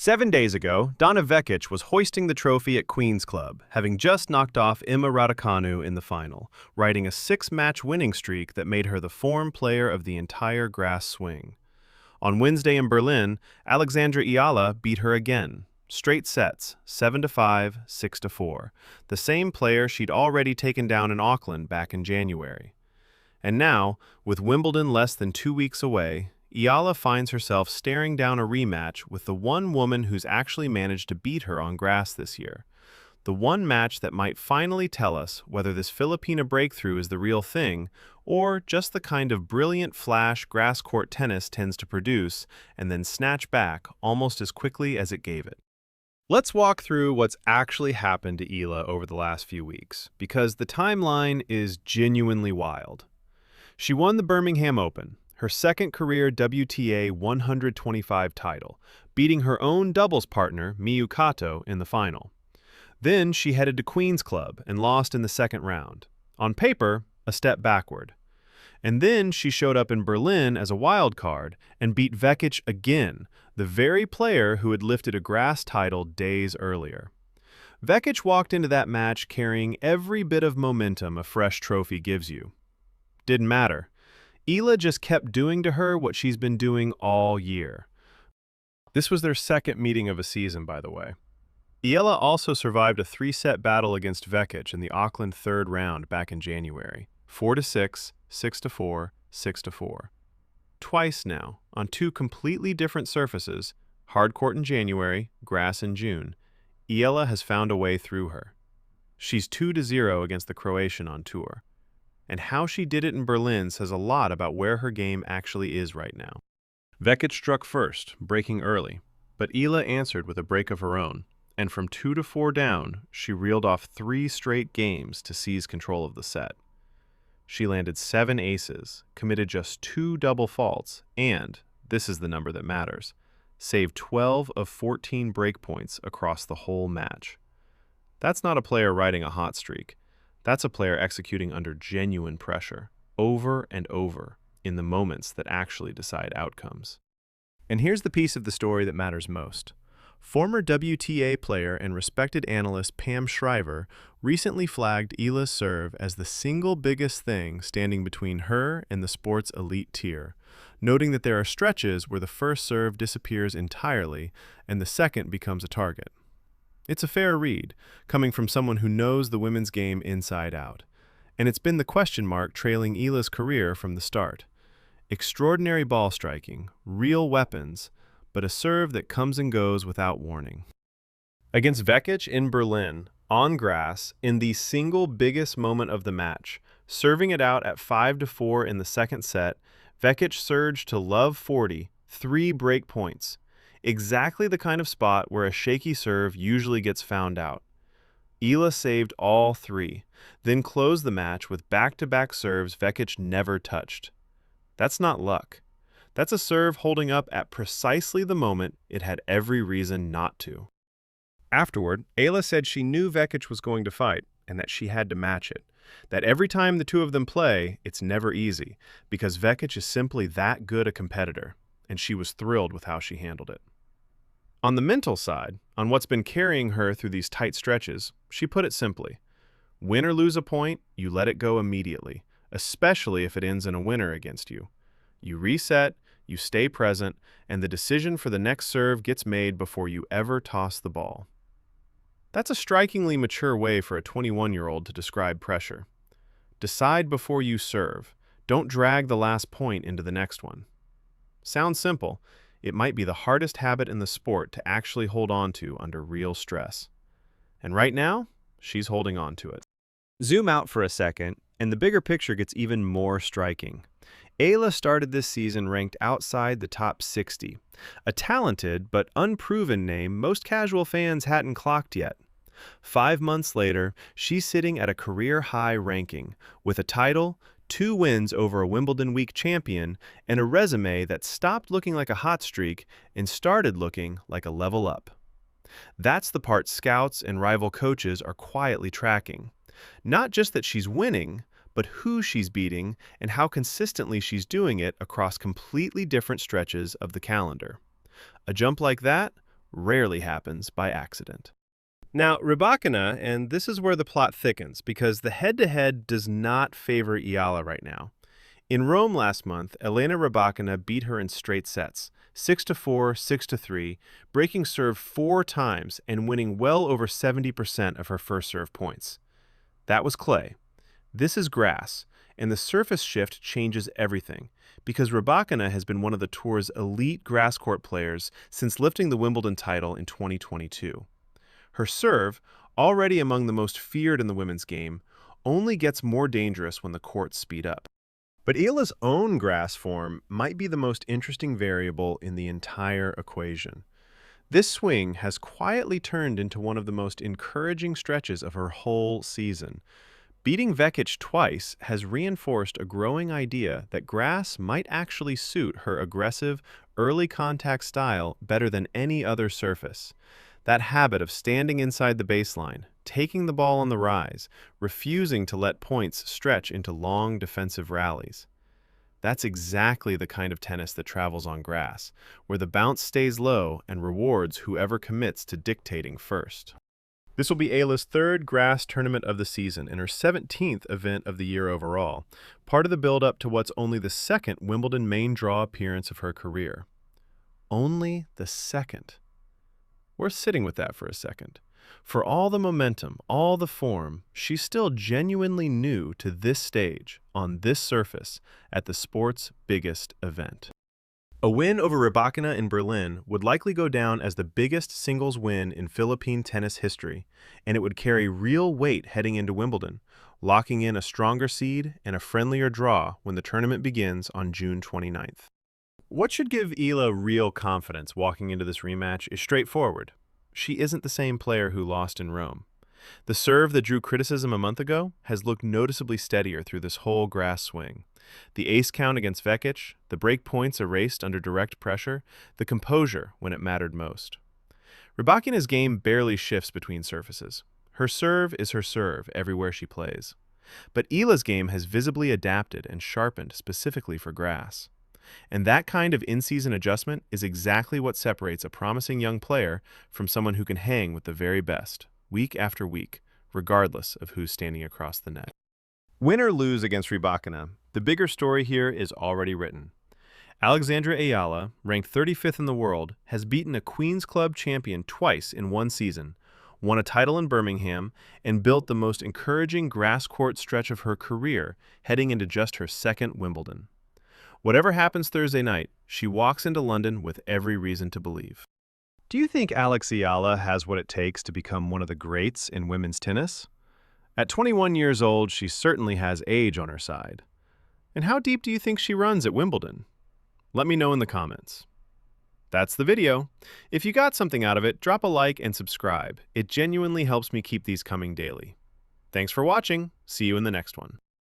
7 days ago, Donna Vekic was hoisting the trophy at Queen's Club, having just knocked off Emma Raducanu in the final, riding a 6-match winning streak that made her the form player of the entire grass swing. On Wednesday in Berlin, Alexandra Eala beat her again. Straight sets, 7-5, 6-4, the same player she'd already taken down in Auckland back in January. And now, with Wimbledon less than 2 weeks away, Eala finds herself staring down a rematch with the one woman who's actually managed to beat her on grass this year. The one match that might finally tell us whether this Filipina breakthrough is the real thing or just the kind of brilliant flash grass court tennis tends to produce and then snatch back almost as quickly as it gave it. Let's walk through what's actually happened to Eala over the last few weeks, because the timeline is genuinely wild. She won the Birmingham Open, her second career WTA 125 title, beating her own doubles partner, Miyu Kato, in the final. Then she headed to Queen's Club and lost in the second round. On paper, a step backward. And then she showed up in Berlin as a wild card and beat Vekic again, the very player who had lifted a grass title days earlier. Vekic walked into that match carrying every bit of momentum a fresh trophy gives you. Didn't matter. Eala just kept doing to her what she's been doing all year. This was their second meeting of a season, by the way. Eala also survived a 3-set battle against Vekic in the Auckland third round back in January. 4-6, 6-4, 6-4. Twice now, on 2 completely different surfaces, hard court in January, grass in June, Eala has found a way through her. She's 2-0 against the Croatian on tour. And how she did it in Berlin says a lot about where her game actually is right now. Vekic struck first, breaking early, but Eala answered with a break of her own, and from 2-4 down, she reeled off 3 straight games to seize control of the set. She landed 7 aces, committed just 2 double faults, and, this is the number that matters, saved 12 of 14 break points across the whole match. That's not a player riding a hot streak. That's a player executing under genuine pressure, over and over, in the moments that actually decide outcomes. And here's the piece of the story that matters most. Former WTA player and respected analyst Pam Shriver recently flagged Eala's serve as the single biggest thing standing between her and the sport's elite tier, noting that there are stretches where the first serve disappears entirely and the second becomes a target. It's a fair read, coming from someone who knows the women's game inside out. And it's been the question mark trailing Eala's career from the start. Extraordinary ball striking, real weapons, but a serve that comes and goes without warning. Against Vekic in Berlin, on grass, in the single biggest moment of the match, serving it out at 5-4 in the second set, Vekic surged to love 40, 3 break points. Exactly the kind of spot where a shaky serve usually gets found out. Eala saved all 3, then closed the match with back-to-back serves Vekic never touched. That's not luck. That's a serve holding up at precisely the moment it had every reason not to. Afterward, Eala said she knew Vekic was going to fight and that she had to match it. That every time the two of them play, it's never easy, because Vekic is simply that good a competitor, and she was thrilled with how she handled it. On the mental side, on what's been carrying her through these tight stretches, she put it simply. Win or lose a point, you let it go immediately, especially if it ends in a winner against you. You reset, you stay present, and the decision for the next serve gets made before you ever toss the ball. That's a strikingly mature way for a 21-year-old to describe pressure. Decide before you serve. Don't drag the last point into the next one. Sounds simple. It might be the hardest habit in the sport to actually hold on to under real stress. And right now, she's holding on to it. Zoom out for a second, and the bigger picture gets even more striking. Eala started this season ranked outside the top 60, a talented but unproven name most casual fans hadn't clocked yet. 5 months later, she's sitting at a career-high ranking, with a title, 2 wins over a Wimbledon week champion, and a resume that stopped looking like a hot streak and started looking like a level up. That's the part scouts and rival coaches are quietly tracking. Not just that she's winning, but who she's beating and how consistently she's doing it across completely different stretches of the calendar. A jump like that, rarely happens by accident. Now, Rybakina, and this is where the plot thickens, because the head-to-head does not favor Eala right now. In Rome last month, Elena Rybakina beat her in straight sets, 6-4, 6-3, breaking serve 4 times and winning well over 70% of her first serve points. That was clay. This is grass, and the surface shift changes everything, because Rybakina has been one of the tour's elite grass court players since lifting the Wimbledon title in 2022. Her serve, already among the most feared in the women's game, only gets more dangerous when the courts speed up. But Eala's own grass form might be the most interesting variable in the entire equation. This swing has quietly turned into one of the most encouraging stretches of her whole season. Beating Vekic twice has reinforced a growing idea that grass might actually suit her aggressive, early contact style better than any other surface. That habit of standing inside the baseline, taking the ball on the rise, refusing to let points stretch into long defensive rallies. That's exactly the kind of tennis that travels on grass, where the bounce stays low and rewards whoever commits to dictating first. This will be Eala's 3rd grass tournament of the season and her 17th event of the year overall, part of the build-up to what's only the 2nd Wimbledon main draw appearance of her career. Only the 2nd. We're sitting with that for a second. For all the momentum, all the form, she's still genuinely new to this stage, on this surface, at the sport's biggest event. A win over Rybakina in Berlin would likely go down as the biggest singles win in Philippine tennis history, and it would carry real weight heading into Wimbledon, locking in a stronger seed and a friendlier draw when the tournament begins on June 29th. What should give Eala real confidence walking into this rematch is straightforward. She isn't the same player who lost in Rome. The serve that drew criticism a month ago has looked noticeably steadier through this whole grass swing. The ace count against Vekic, the break points erased under direct pressure, the composure when it mattered most. Rybakina's game barely shifts between surfaces. Her serve is her serve everywhere she plays. But Eala's game has visibly adapted and sharpened specifically for grass. And that kind of in-season adjustment is exactly what separates a promising young player from someone who can hang with the very best, week after week, regardless of who's standing across the net. Win or lose against Rybakina, the bigger story here is already written. Alexandra Eala, ranked 35th in the world, has beaten a Queen's Club champion twice in one season, won a title in Birmingham, and built the most encouraging grass court stretch of her career, heading into just her 2nd Wimbledon. Whatever happens Thursday night, she walks into London with every reason to believe. Do you think Alex Eala has what it takes to become one of the greats in women's tennis? At 21 years old, she certainly has age on her side. And how deep do you think she runs at Wimbledon? Let me know in the comments. That's the video. If you got something out of it, drop a like and subscribe. It genuinely helps me keep these coming daily. Thanks for watching. See you in the next one.